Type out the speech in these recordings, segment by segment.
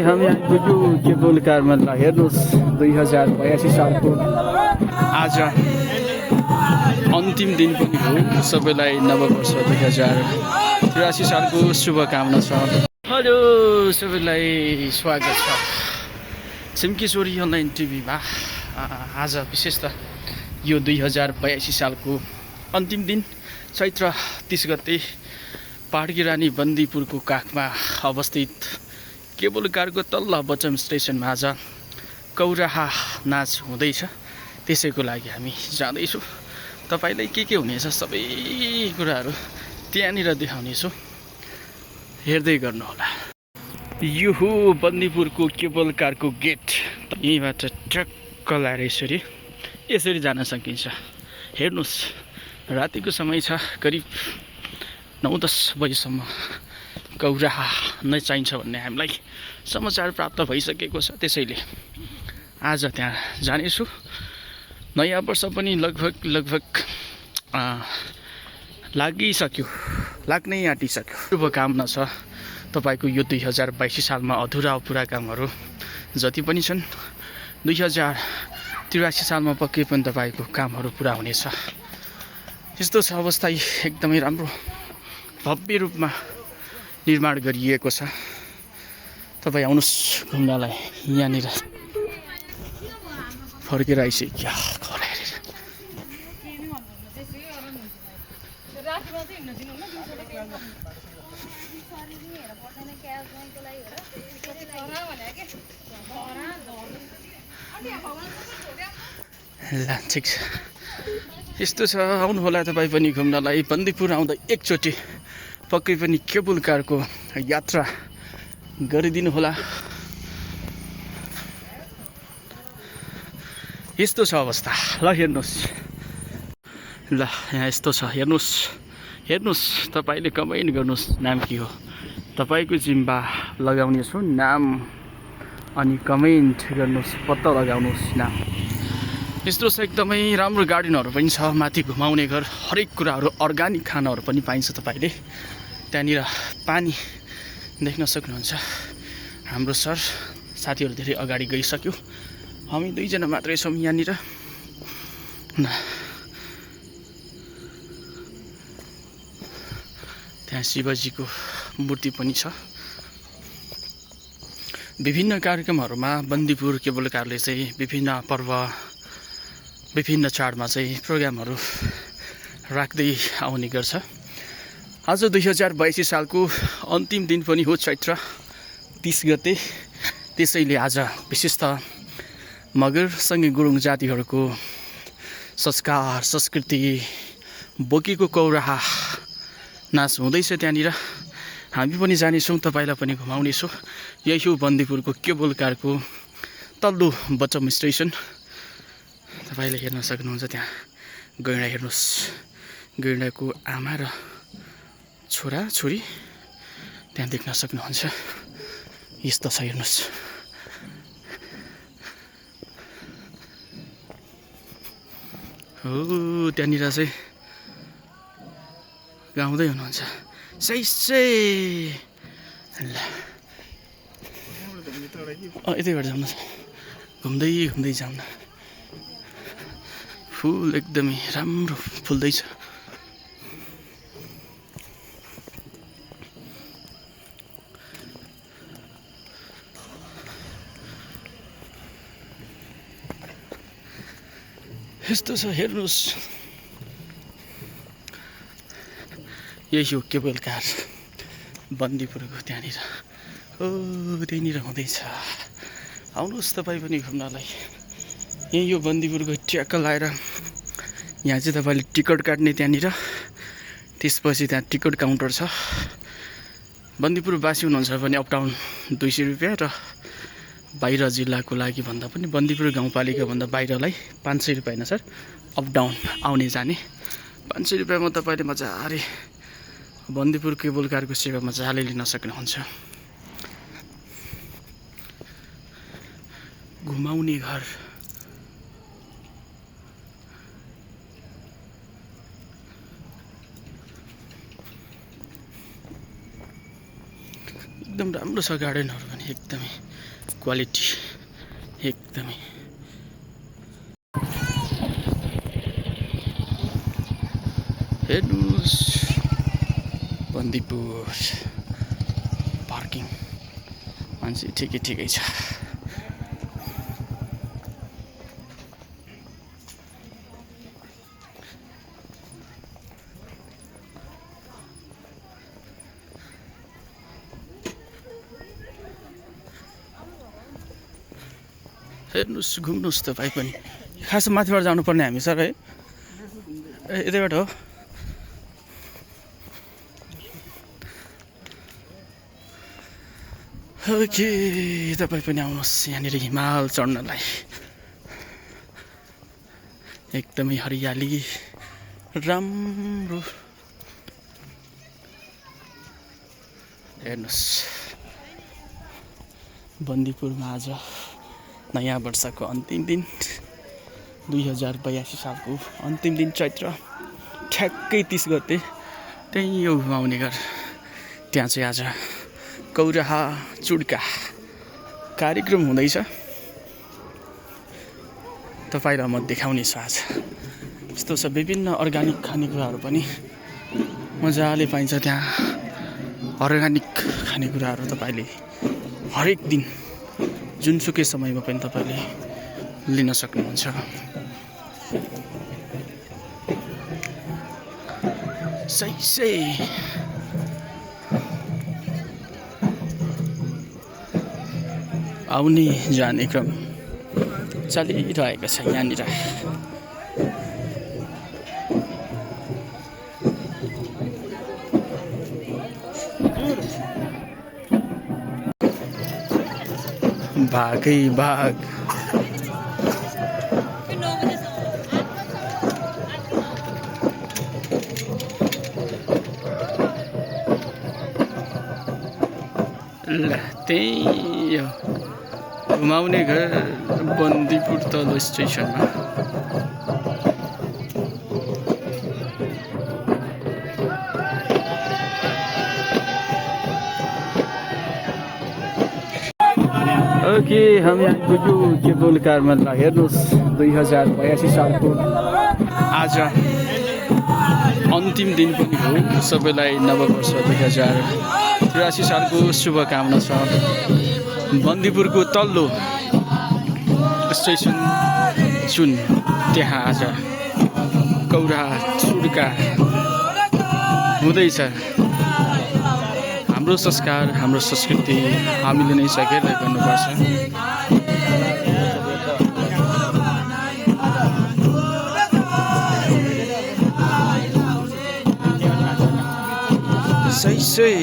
हामी आइपुग्यौँ केबुल कारमा। ल हेर्नुहोस् 2082 सालको आज अन्तिम दिन पनि हो। सबैलाई नववर्ष 2083 सालको शुभकामना छ। हेलो सबैलाई स्वागत छ सिमकिशोरी अनलाइन टिभीमा। आज विशेष त यो 2082 सालको अन्तिम दिन चैत्र 30 गते पहाडकी रानी बन्दीपुरको काखमा अवस्थित केबुल कारको तल्लो बचम स्टेसनमा आज कौराहा नाच हुँदैछ। त्यसैको लागि हामी जाँदैछौँ। तपाईँलाई के हुनेछ सबै कुराहरू त्यहाँनिर देखाउनेछु, हेर्दै गर्नुहोला। यो हो बन्दीपुरको केबुल कारको गेट। यहीँबाट ट्रक्क लाएर यसरी जान सकिन्छ। हेर्नुहोस्, रातिको समय छ, करिब 9-10 बजीसम्म कौराहा नै चाहिन्छ भन्ने हामीलाई समाचार प्राप्त भइसकेको छ। त्यसैले आज त्यहाँ जानेछु। नयाँ वर्ष पनि लगभग लाग्नै आँटिसक्यो। शुभकामना छ तपाईँको यो 2082 सालमा अधुरा पुरा कामहरू जति पनि छन् 2083 सालमा पक्कै पनि तपाईँको कामहरू पुरा हुनेछ। यस्तो छ अवस्था, एकदमै राम्रो भव्य रूपमा निर्माण गरिएको छ। तपाईँ आउनुहोस् घुम्नलाई। यहाँनिर फर्केर आइसक्यो घर हेरेर। ल ठिक छ, यस्तो छ। आउनु होला तपाईँ पनि घुम्नलाई। बन्दीपुर आउँदा एकचोटि पक्कै पनि केबुल कारको यात्रा गरिदिनु होला। यस्तो छ अवस्था। ल हेर्नुहोस्, ल यहाँ यस्तो छ। हेर्नुहोस् तपाईँले कमेन्ट गर्नुहोस् नाम के हो। तपाईँको जिम्बा लगाउनेछु नाम, अनि कमेन्ट गर्नुहोस्, पत्ता लगाउनुहोस् नाम। यस्तो छ, एकदमै राम्रो गार्डनहरू पनि छ। माथि घुमाउने घर, हरेक कुराहरू, अर्ग्यानिक खानाहरू पनि पाइन्छ। तपाईँले त्यहाँनिर पानी देख्न सक्नुहुन्छ। हाम्रो साथीहरू धेरै अगाडि गइसक्यो। हामी 2 जना मात्रै छौँ यहाँनिर। त्यहाँ शिवजीको मूर्ति पनि छ। विभिन्न कार्यक्रमहरूमा बन्दीपुर केबुल कारले चाहिँ विभिन्न पर्व, विभिन्न चाडमा चाहिँ प्रोग्रामहरू राख्दै आउने गर्छ। आज 2082 सालको अन्तिम दिन पनि हो, चैत्र 30 गते। त्यसैले आज विशेषतः मगरसँगै गुरुङ जातिहरूको संस्कार संस्कृति बोकेको कौराहा नाच हुँदैछ त्यहाँनिर। हामी पनि जानेछौँ, तपाईँलाई पनि घुमाउनेछौँ। यही हो बन्दीपुरको केबुल कारको तल्लो बचम स्टेसन। तपाईँले हेर्न सक्नुहुन्छ। त्यहाँ गैँडा हेर्नुहोस्, गैँडाको आमा र छोरा छोरी त्यहाँ देख्न सक्नुहुन्छ। यस्तो छ, हेर्नुहोस्। हो त्यहाँनिर चाहिँ गाउँदै हुनुहुन्छ। ल यतैबाट जाउँ न, घुम्दै जाउँ न। फुल एकदमै राम्रो फुल्दैछ। यस्तो छ, हेर्नुहोस्। यही हो केबुल कार बन्दीपुरको। त्यहाँनिर त्यहीँनिर हुँदैछ। आउनुहोस् तपाईँ पनि घुम्नलाई। यही हो बन्दीपुरको ट्याक्क लाएर यहाँ चाहिँ तपाईँले टिकट काट्ने त्यहाँनिर। त्यसपछि त्यहाँ टिकट काउन्टर छ। बन्दीपुरवासी हुनुहुन्छ भने अपडाउन 200 रुपियाँ र बाहिर जिल्लाको लागि भन्दा पनि बन्दीपुर गाउँपालिका भन्दा बाहिरलाई 500 रुपियाँ होइन सर, अपडाउन आउने जाने 500 रुपियाँमा तपाईँले मजाले बन्दीपुर केबुल कारको सेवा मजाले लिन सक्नुहुन्छ। घुमाउने घर, एकदम राम्रो छ गार्डनहरू पनि एकदमै क्वालिटी एकदमै। हेर्नुहोस् बन्दीपुर पार्किङ मान्छे ठिकै छ। हेर्नुहोस् घुम्नुहोस् तपाईँ पनि। खास माथिबाट जानुपर्ने हामी सर है, यतैबाट हो। ओके तपाईँ पनि आउनुहोस् यहाँनिर हिमाल चढ्नलाई। एकदमै हरियाली राम्रो। हेर्नुहोस् बन्दीपुरमा आज नयाँ वर्षको अन्तिम दिन 2082 सालको अन्तिम दिन चैत्र ठ्याक्कै 30 गते त्यही यो घुमाउने घर। त्यहाँ चाहिँ आज कौराहा चुड्का कार्यक्रम हुँदैछ। तपाईँलाई म देखाउनेछु आज। यस्तो छ विभिन्न अर्ग्यानिक खानेकुराहरू पनि मजाले पाइन्छ त्यहाँ। अर्ग्यानिक खानेकुराहरू तपाईँले हरेक दिन जुनसुकै समयमा पनि तपाईँले लिन सक्नुहुन्छ। सही आउने जाने क्रम चलिरहेको छ यहाँनिर। भागै भाग। ल त्यही हो घुमाउने घर बन्दीपुर तल स्टेसनमा। ओके हामी आइपुग्यो केबुल कारमा। हेर्नुहोस् 2082 सालको आज अन्तिम दिन पनि हो। सबैलाई नववर्ष 2083 सालको शुभकामना छ। बन्दीपुरको तल्लो स्टेसन जुन त्यहाँ आज कौराहा चुड्का हुँदैछ। हाम्रो संस्कार हाम्रो संस्कृति हामीले नै सकेर गर्नुपर्छ। सही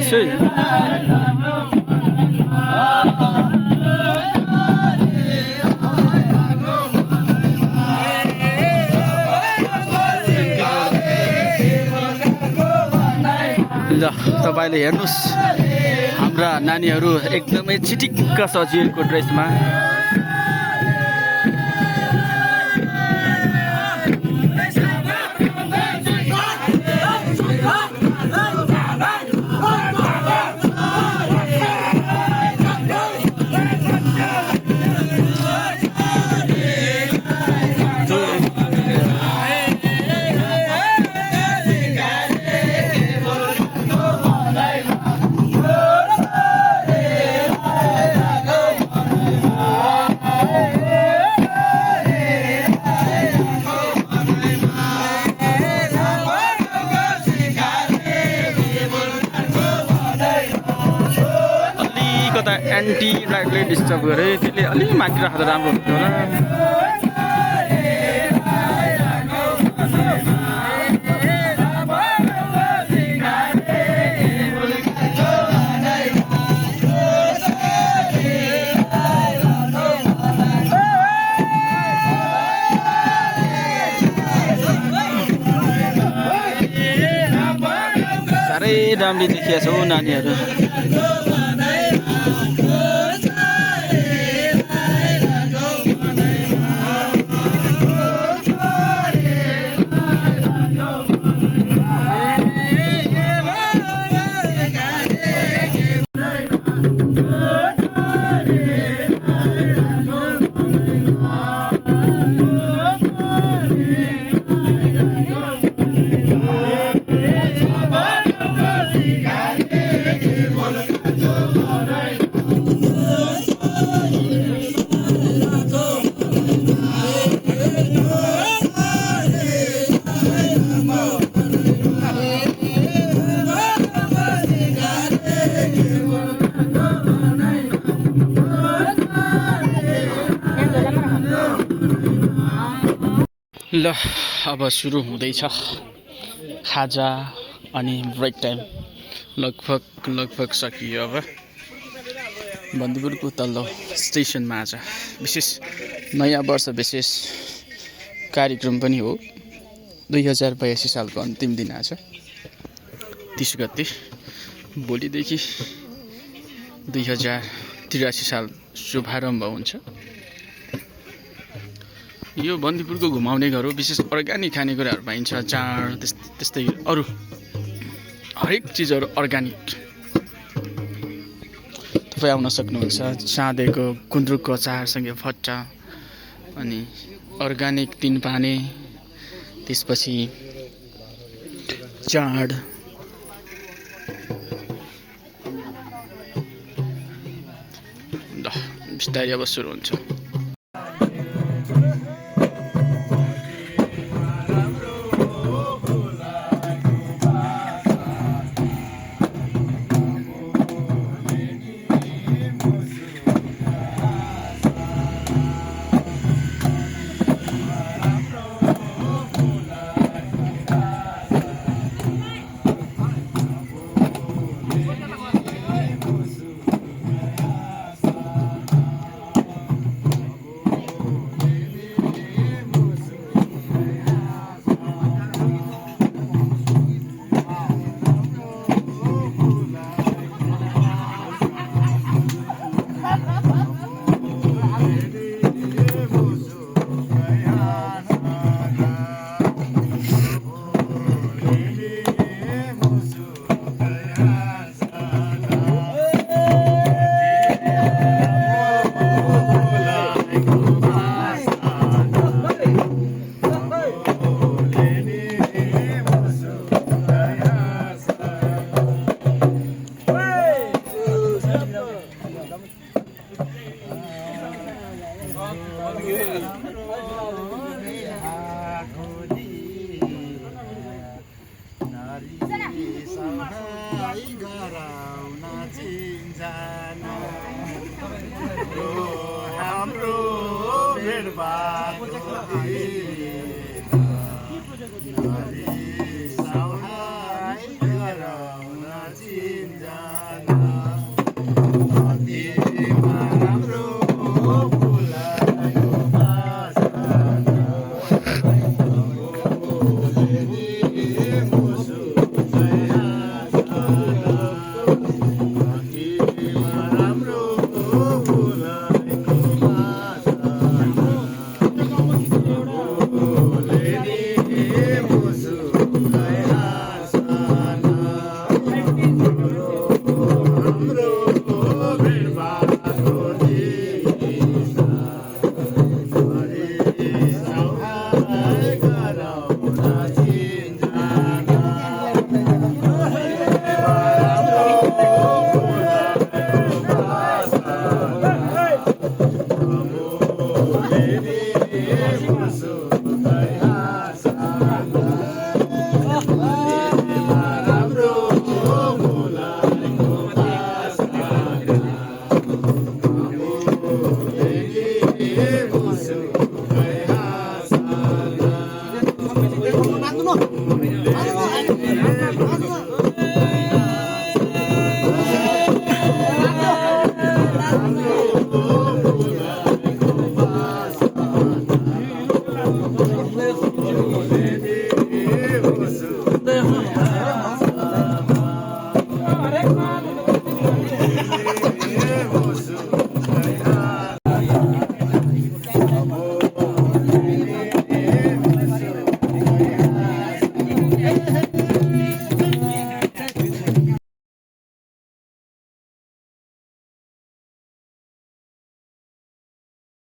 Sei. ल तपाईँले हेर्नुहोस् हाम्रा नानीहरू एकदमै चिटिक्क सजिएको ड्रेसमा एन्टी राइटले डिस्टर्ब गरे त्यसले अलिक माथि राख्दा राम्रो हुन्थ्यो होला साह्रै राम्ररी देखिया छौ नानीहरू ल अब सुरु हुँदैछ खाजा अनि ब्रेक टाइम लगभग सकियो अब बन्दीपुरको तल्लो स्टेसनमा आज विशेष नयाँ वर्ष विशेष कार्यक्रम पनि हो 2082 सालको अन्तिम दिन आज 30 गते भोलिदेखि 2083 साल शुभारम्भ हुन्छ यो बन्दीपुरको घुमाउने घर हो विशेष अर्ग्यानिक खानेकुराहरू पाइन्छ चाड त्यस्तै अरू हरेक चिजहरू अर्ग्यानिक तपाईँ आउन सक्नुहुन्छ चाँदेको गुन्द्रुकको अचारसँगै फट्टा अनि अर्ग्यानिक तिनपाने त्यसपछि चाड ल बिस्तारै अब सुरु हुन्छ